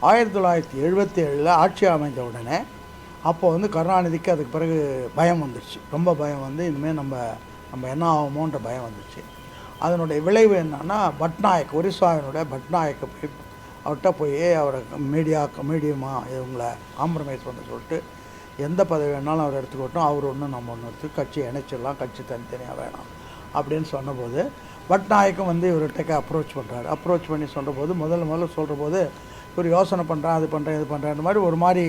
1977 ஆட்சி அமைந்த உடனே அப்போ வந்து கருணாநிதிக்கு அதுக்கு பிறகு பயம் வந்துடுச்சு. ரொம்ப பயம் வந்து இனிமேல் நம்ம என்ன ஆகுமோன்ற பயம் வந்துடுச்சு. அதனுடைய விளைவு என்னன்னா, பட்நாயக், ஒரிசாவினுடைய பட்நாயக்கு போய் அவர்கிட்ட போய் அவரை மீடியமாக இவங்களை காம்ப்ரமைஸ் பண்ண சொல்லிட்டு எந்த பதவி வேணாலும் அவர் எடுத்துக்கிட்டோம், அவர் ஒன்று நம்ம ஒன்று எடுத்து கட்சியை இணைச்சிடலாம், கட்சி தனித்தனியாக வேணாம் அப்படின்னு சொன்னபோது பட்நாயக்கும் வந்து இவர்கிட்ட அப்ரோச் பண்ணுறாரு. அப்ரோச் பண்ணி சொல்கிறபோது முதல்ல சொல்கிற போது இவர் யோசனை பண்ணுறேன், அது பண்ணுறேன், இது பண்ணுறேன் மாதிரி ஒரு மாதிரி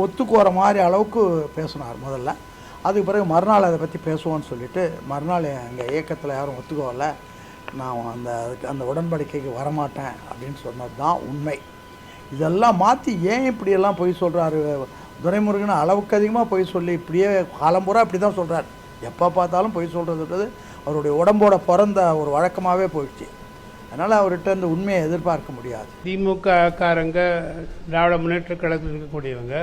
ஒத்துக்குற மாதிரி அளவுக்கு பேசினார் முதல்ல. அதுக்கு பிறகு மறுநாள் அதை பற்றி பேசுவோன்னு சொல்லிவிட்டு மறுநாள் எங்கள் இயக்கத்தில் யாரும் ஒத்துக்கோல, நான் அந்த உடன்படிக்கைக்கு வரமாட்டேன் அப்படின்னு சொன்னது தான் உண்மை. இதெல்லாம் மாற்றி ஏன் இப்படியெல்லாம் பொய் சொல்கிறாரு துரைமுருகன்? அளவுக்கு அதிகமாக பொய் சொல்லி இப்படியே காலம்பூரா இப்படி தான் சொல்கிறார். எப்போ பார்த்தாலும் பொய் சொல்கிறதுன்றது அவருடைய உடம்போட பிறந்த ஒரு வழக்கமாகவே போயிடுச்சு. அதனால் அவர்கிட்ட இந்த உண்மையை எதிர்பார்க்க முடியாது. திமுக காரங்க திராவிட முன்னேற்ற கழகத்தில் இருக்கக்கூடியவங்க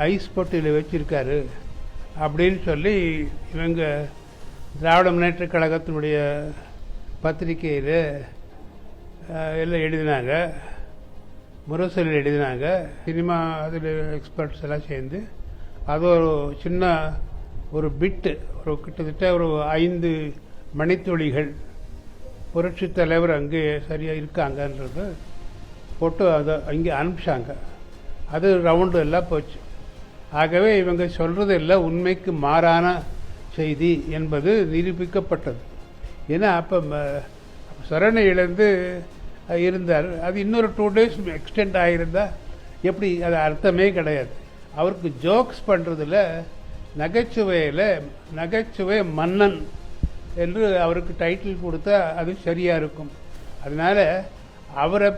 ஐஸ் பொட்டியில் வச்சுருக்காரு அப்படின்னு சொல்லி இவங்க திராவிட முன்னேற்ற கழகத்தினுடைய பத்திரிகையில் எல்லாம் எழுதினாங்க, முரசொலியில் எழுதினாங்க. சினிமா அதில் எக்ஸ்பர்ட்ஸ் எல்லாம் சேர்ந்து அது ஒரு சின்ன ஒரு பிட்டு, ஒரு கிட்டத்தட்ட ஒரு 5 மணித்துளிகள் புரட்சி தலைவர் அங்கே சரியாக இருக்காங்கன்றது போட்டு அதை அங்கே அனுப்பிச்சாங்க. அது ரவுண்டு எல்லாம் போச்சு. ஆகவே இவங்க சொல்கிறது எல்லாம் உண்மைக்கு மாறான செய்தி என்பது நிரூபிக்கப்பட்டது. ஏன்னா அப்போ சரணை இழந்து இருந்தார், அது இன்னொரு 2 days எக்ஸ்டெண்ட் ஆகியிருந்தால் எப்படி, அது அர்த்தமே கிடையாது. அவருக்கு ஜோக்ஸ் பண்ணுறதுல நகைச்சுவை மன்னன் என்று அவருக்கு டைட்டில் கொடுத்தா அது சரியாக இருக்கும். அதனால் அவரை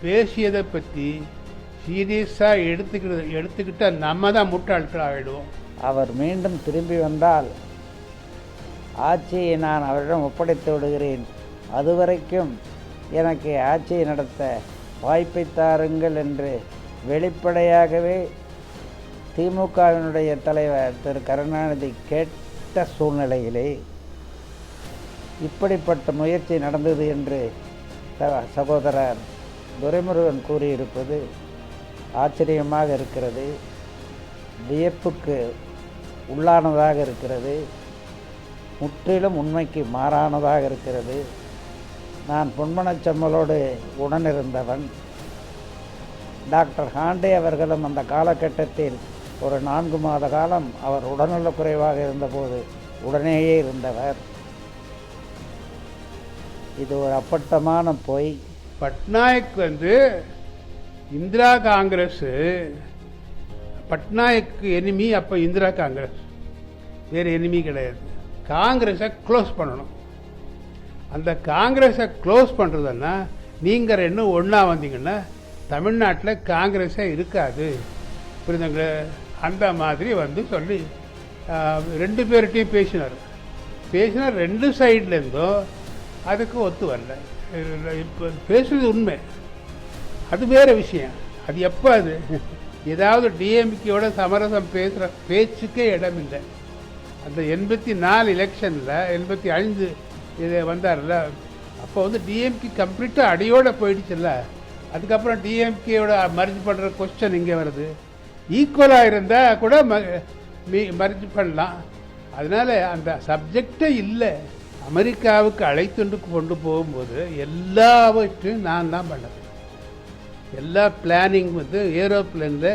பேசியதை பற்றி சீரியஸாக எடுத்துக்கிட்டால் நம்ம தான் முட்டாள்கள் ஆகிடுவோம். அவர் மீண்டும் திரும்பி வந்தால் ஆட்சியை நான் அவரிடம் ஒப்படைத்து விடுகிறேன், அதுவரைக்கும் எனக்கு ஆட்சியை நடத்த வாய்ப்பை தாருங்கள் என்று வெளிப்படையாகவே திமுகவினுடைய தலைவர் திரு கருணாநிதி கேட்ட சூழ்நிலையிலே இப்படிப்பட்ட முயற்சி நடந்தது என்று சகோதரர் துரைமுருகன் கூறியிருப்பது ஆச்சரியமாக இருக்கிறது, வியப்புக்கு உள்ளானதாக இருக்கிறது, முற்றிலும் உண்மைக்கு மாறானதாக இருக்கிறது. நான் பொன்மனச்செம்மலோடு உடனிருந்தவன். டாக்டர் ஹாண்டே அவர்களும் அந்த காலகட்டத்தில் ஒரு 4 மாத காலம் அவர் உடல்நலக் குறைவாக இருந்தபோது உடனேயே இருந்தவர். இது ஒரு அப்பட்டமான பொய். பட்நாயக் வந்து இந்திரா காங்கிரஸ், பட்நாயக்கு எனிமி அப்போ இந்திரா காங்கிரஸ், வேறு எனிமி கிடையாது. காங்கிரஸை க்ளோஸ் பண்ணணும். அந்த காங்கிரஸை க்ளோஸ் பண்ணுறதுன்னா நீங்கள் 2 ஒன்றா வந்தீங்கன்னா தமிழ்நாட்டில் காங்கிரஸே இருக்காது, புரியுதுங்களா? அந்த மாதிரி வந்து சொல்லி 2 பேர்கிட்டையும் பேசினார். 2 சைட்லேருந்தும் அதுக்கு ஒத்து வரல. இப்போ பேசுறது உண்மை, அது வேறு விஷயம். அது எப்போ அது ஏதாவது டிஎம்கேயோட சமரசம் பேசுகிற பேச்சுக்கே இடம் இல்லை. அந்த 84 எலெக்ஷனில் 85 இது வந்தார்ல, அப்போ வந்து டிஎம்கே கம்ப்ளீட்டாக அடியோடு போயிடுச்சுல்ல. அதுக்கப்புறம் டிஎம்கேயோட மர்ஜ் பண்ணுற கொஸ்டின் இங்கே வருது. ஈக்குவலாக இருந்தால் கூட மர்ஜ் பண்ணலாம். அதனால் அந்த சப்ஜெக்டே இல்லை. அமெரிக்காவுக்கு அழைத்துண்டு கொண்டு போகும்போது எல்லாவற்றையும் நான் தான் பண்ணது. எல்லா பிளானிங் வந்து ஏரோப்ளேனில்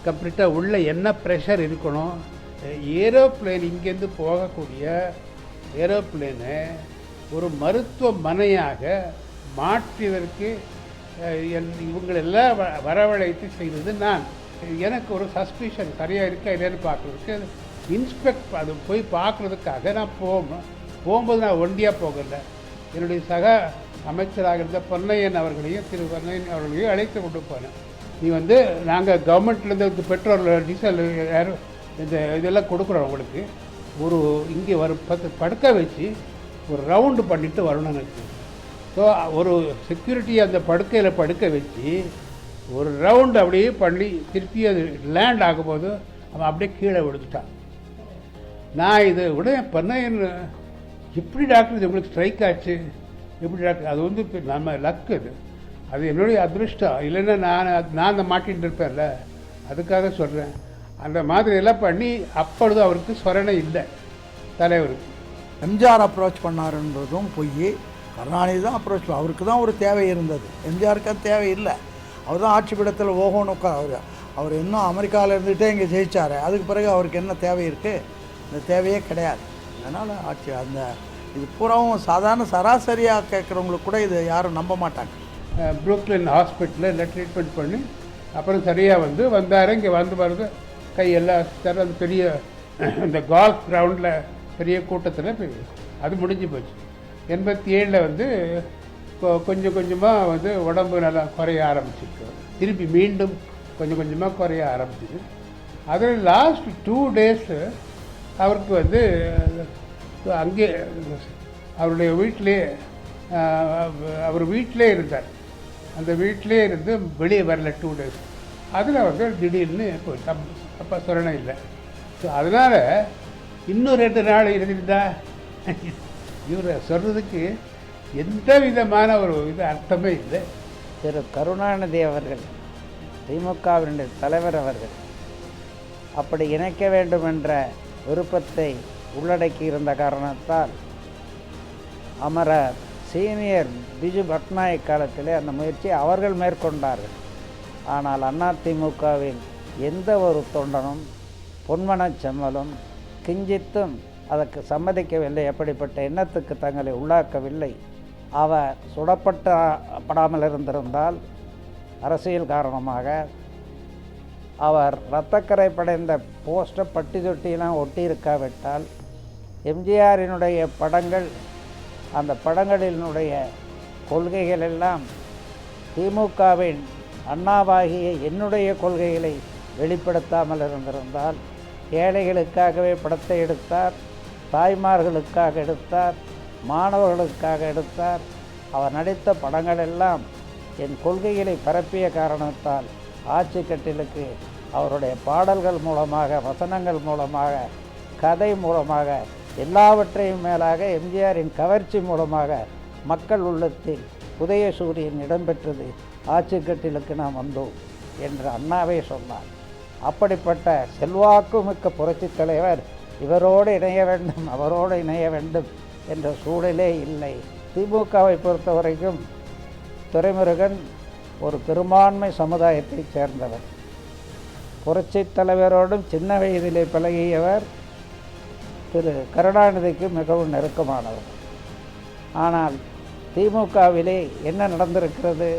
கம்ப்ளீட்டாக உள்ள என்ன ப்ரெஷர் இருக்கணும், ஏரோப்ளேன் இங்கேருந்து போகக்கூடிய ஏரோப்ளேனை ஒரு மருத்துவமனையாக மாற்றுவதற்கு இவங்களெல்லாம் வரவழைத்து செய்தது நான். எனக்கு ஒரு சஸ்பிஷன் சரியாக இருக்கா இல்லைன்னு பார்க்குறதுக்கு இன்ஸ்பெக்ட் அது போய் பார்க்குறதுக்காக நான் போகும்போது நான் ஒண்டியாக போகலை. என்னுடைய சக அமைச்சராக இருந்த பொன்னையன் அவர்களையும் திரு பொன்னையன் அவர்களையும் அழைத்து கொண்டு போனேன். நீ வந்து நாங்கள் கவர்மெண்ட்லேருந்து பெட்ரோல் டீசல் இந்த இதெல்லாம் கொடுக்குறோம் உங்களுக்கு, ஒரு இங்கே ஒரு 10 படுக்கை வச்சு ஒரு ரவுண்டு பண்ணிவிட்டு வரணும் எனக்கு. ஸோ ஒரு செக்யூரிட்டி அந்த படுக்கையில் படுக்க வச்சு ஒரு ரவுண்டு அப்படியே பண்ணி திருப்பி அது லேண்ட் ஆகும்போது அவன் அப்படியே கீழே விழுந்துட்டான். நான் இது விட பொன்னையன் எப்படி டாக்டர் இது உங்களுக்கு ஸ்ட்ரைக் ஆச்சு, எப்படி டாக்டர், அது வந்து இப்போ நம்ம லக்கு. அது அது என்னுடைய அதிருஷ்டம். இல்லைன்னா நான் அந்த மாட்டின்னு இருப்பேன்ல, அதுக்காக சொல்கிறேன். அந்த மாதிரி எல்லாம் பண்ணி அப்பொழுது அவருக்கு சொரணை இல்லை தலைவருக்கு. எம்ஜிஆர் அப்ரோச் பண்ணாருன்றதும் பொய். கருணாநிதி தான் அப்ரோச், அவருக்கு தான் ஒரு தேவை இருந்தது, எம்ஜிஆருக்கு அது தேவை இல்லை. அவர் தான் ஆட்சி பீடத்தில் ஓகோன்னு அவர் இன்னும் அமெரிக்காவில் இருந்துகிட்டே இங்கே ஜெயிச்சார். அதுக்கு பிறகு அவருக்கு என்ன தேவை இருக்குது? இந்த தேவையே கிடையாது. அதனால் ஆட்சி அந்த இது பூராவும் சாதாரண சராசரியாக கேட்குறவங்களுக்கு கூட இது யாரும் நம்ப மாட்டாங்க. புரூக்லின் ஹாஸ்பிட்டலில் எல்லாம் ட்ரீட்மெண்ட் பண்ணி அப்புறம் சரியாக வந்தார். இங்கே வருது கையெல்லாம் சார் அந்த பெரிய இந்த கால்ஃப் கிரவுண்டில் பெரிய கூட்டத்தில் அது முடிஞ்சு போச்சு. 87 கொஞ்சம் கொஞ்சமாக உடம்பு நல்லா குறைய ஆரம்பிச்சிருக்கு. திருப்பி மீண்டும் கொஞ்சம் கொஞ்சமாக குறைய ஆரம்பிச்சிது. அதில் லாஸ்ட் 2 days அவருக்கு அங்கே அவருடைய வீட்டிலே அவர் வீட்டிலே இருந்தார். அந்த வீட்டிலே இருந்து வெளியே வரல 2 days. அதில் திடீர்னு போயிட்டு அப்போ சொரணை இல்லை. ஸோ அதனால் இன்னும் 2 நாள் இருந்திருந்தா இவரை சொல்கிறதுக்கு எந்த விதமான ஒரு அர்த்தமே இல்லை. திரு கருணாநிதி அவர்கள், திமுகவினுடைய தலைவர் அவர்கள் அப்படி இணைக்க வேண்டும் என்ற விருப்பத்தை உள்ளடக்கி இருந்த காரணத்தால் அமரர் சீனியர் பிஜு பட்நாயக் காலத்திலே அந்த முயற்சியை அவர்கள் மேற்கொண்டார்கள். ஆனால் அதிமுகவில் எந்த ஒரு தொண்டனும் பொன்மனச் செம்மலும் கிஞ்சித்தும் அதற்கு சம்மதிக்கவில்லை. எப்படிப்பட்ட எண்ணத்துக்கு தங்களை உள்ளாக்கவில்லை. அவர் சுடப்படாமல் இருந்திருந்தால் அரசியல் காரணமாக அவர் இரத்தக்கரை படைந்த போஸ்டை பட்டி தொட்டியெல்லாம் ஒட்டியிருக்காவிட்டால் எம்ஜிஆரினுடைய படங்கள், அந்த படங்களினுடைய கொள்கைகள் எல்லாம் திமுகவின் அண்ணாவாகிய என்னுடைய கொள்கைகளை வெளிப்படுத்தாமல் இருந்திருந்தால், ஏழைகளுக்காகவே படத்தை எடுத்தார், தாய்மார்களுக்காக எடுத்தார், மாணவர்களுக்காக எடுத்தார். அவர் நடித்த படங்கள் எல்லாம் என் கொள்கைகளை பரப்பிய காரணத்தால் ஆட்சி கட்டிலுக்கு அவருடைய பாடல்கள் மூலமாக, வசனங்கள் மூலமாக, கதை மூலமாக, எல்லாவற்றையும் மேலாக எம்ஜிஆரின் கவர்ச்சி மூலமாக மக்கள் உள்ளத்தில் உதய சூரியன் இடம்பெற்றது. ஆட்சி கட்டிலுக்கு நாம் வந்தோம் என்று அண்ணாவே சொன்னார். அப்படிப்பட்ட செல்வாக்கு மிக்க புரட்சித் தலைவர் இவரோடு இணைய வேண்டும், அவரோடு இணைய வேண்டும் என்ற சூழலே இல்லை. திமுகவை பொறுத்த வரைக்கும் துரைமுருகன் ஒரு பெரும்பான்மை சமுதாயத்தைச் சேர்ந்தவர். புரட்சித் தலைவரோடும் சின்ன வயதிலே பழகியவர். திரு கருணாநிதிக்கு மிகவும் நெருக்கமானவர். ஆனால் திமுகவிலே என்ன நடந்திருக்கிறது?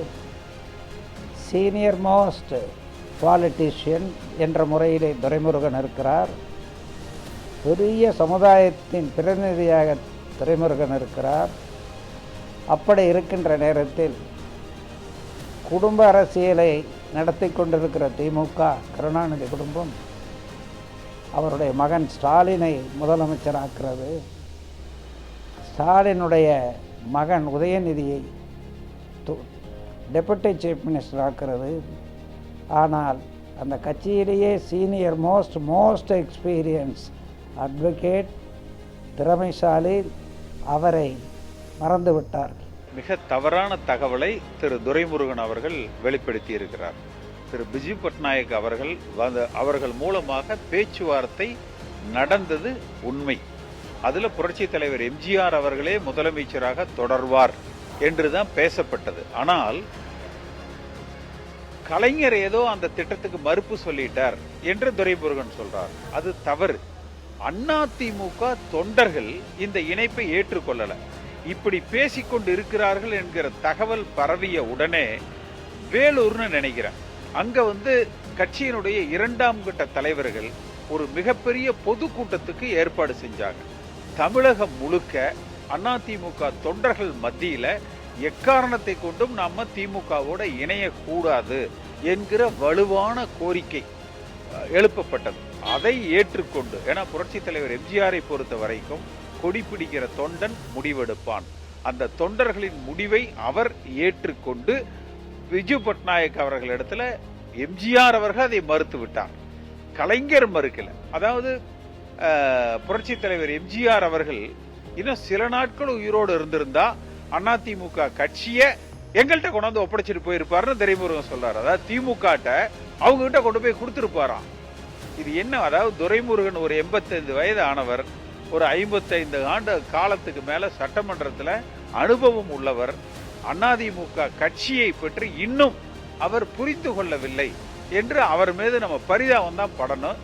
சீனியர் மோஸ்ட் பாலிட்டிஷியன் என்ற முறையிலே துரைமுருகன் இருக்கிறார். பெரிய சமுதாயத்தின் பிரதிநிதியாக துரைமுருகன் இருக்கிறார். அப்படி இருக்கின்ற நேரத்தில் குடும்ப அரசியலை நடத்தி கொண்டிருக்கிற திமுக, கருணாநிதி குடும்பம் அவருடைய மகன் ஸ்டாலினை முதலமைச்சராக்கிறது. ஸ்டாலினுடைய மகன் உதயநிதியை டெபுட்டி சீஃப் மினிஸ்டர் ஆக்கிறது. ஆனால் அந்த கட்சியிலேயே சீனியர் மோஸ்ட் எக்ஸ்பீரியன்ஸ் அட்வொகேட், திறமைசாலி, அவரை மறந்துவிட்டார்கள். மிக தவறான தகவலை திரு துரைமுருகன் அவர்கள் வெளிப்படுத்தி இருக்கிறார். திரு பிஜு பட்நாயக் அவர்கள் மூலமாக பேச்சுவார்த்தை நடந்தது உண்மை. அதில் புரட்சி தலைவர் எம்ஜிஆர் அவர்களே முதலமைச்சராக தொடர்வார் என்றுதான் பேசப்பட்டது. ஆனால் கலைஞர் ஏதோ அந்த திட்டத்துக்கு மறுப்பு சொல்லிட்டார் என்று துரைமுருகன் சொல்றார். அது தவறு. அதிமுக தொண்டர்கள் இந்த இணைப்பை ஏற்றுக்கொள்ளல. இப்படி பேசிக்கொண்டு இருக்கிறார்கள் என்கிற தகவல் பரவிய உடனே வேலூர்னு நினைக்கிறேன், அங்க கட்சியினுடைய 2ஆம் கட்ட தலைவர்கள் ஒரு மிகப்பெரிய பொதுக்கூட்டத்துக்கு ஏற்பாடு செஞ்சாங்க. தமிழகம் முழுக்க அதிமுக தொண்டர்கள் மத்தியில எக்காரணத்தை கொண்டும் நாம திமுகவோட இணையக்கூடாது என்கிற வலுவான கோரிக்கை எழுப்பப்பட்டது. அதை ஏற்றுக்கொண்டு, ஏன்னா புரட்சி தலைவர் எம்ஜிஆரை பொறுத்த வரைக்கும் கொடி பிடிக்கிற தொண்டன் முடிவெடுப்பான், அந்த தொண்டர்களின் முடிவை அவர் ஏற்றுக்கொண்டு பிஜு பட்நாயக் அவர்களிடத்துல எம்ஜிஆர் அவர்கள் அதை மறுத்து விட்டார். கலைஞர் மறுக்கல. அதாவது புரட்சி தலைவர் எம்ஜிஆர் அவர்கள் இன்னும் சில நாட்கள் உயிரோடு இருந்திருந்தா அதிமுக கட்சியை எங்கள்கிட்ட கொண்டாந்து ஒப்படைச்சிட்டு போயிருப்பாருன்னு துரைமுருகன் சொல்றாரு. அதாவது திமுகட்ட அவங்க கிட்ட கொண்டு போய் கொடுத்துருப்பாராம். இது என்ன, அதாவது துரைமுருகன் ஒரு 85 வயது ஆனவர், ஒரு 55 ஆண்டு காலத்துக்கு மேல சட்டமன்றத்தில் அனுபவம் உள்ளவர், அதிமுக கட்சியை பற்றி இன்னும் அவர் புரிந்து கொள்ளவில்லை என்று அவர் மீது நம்ம பரிதாபம் தான் படணும்.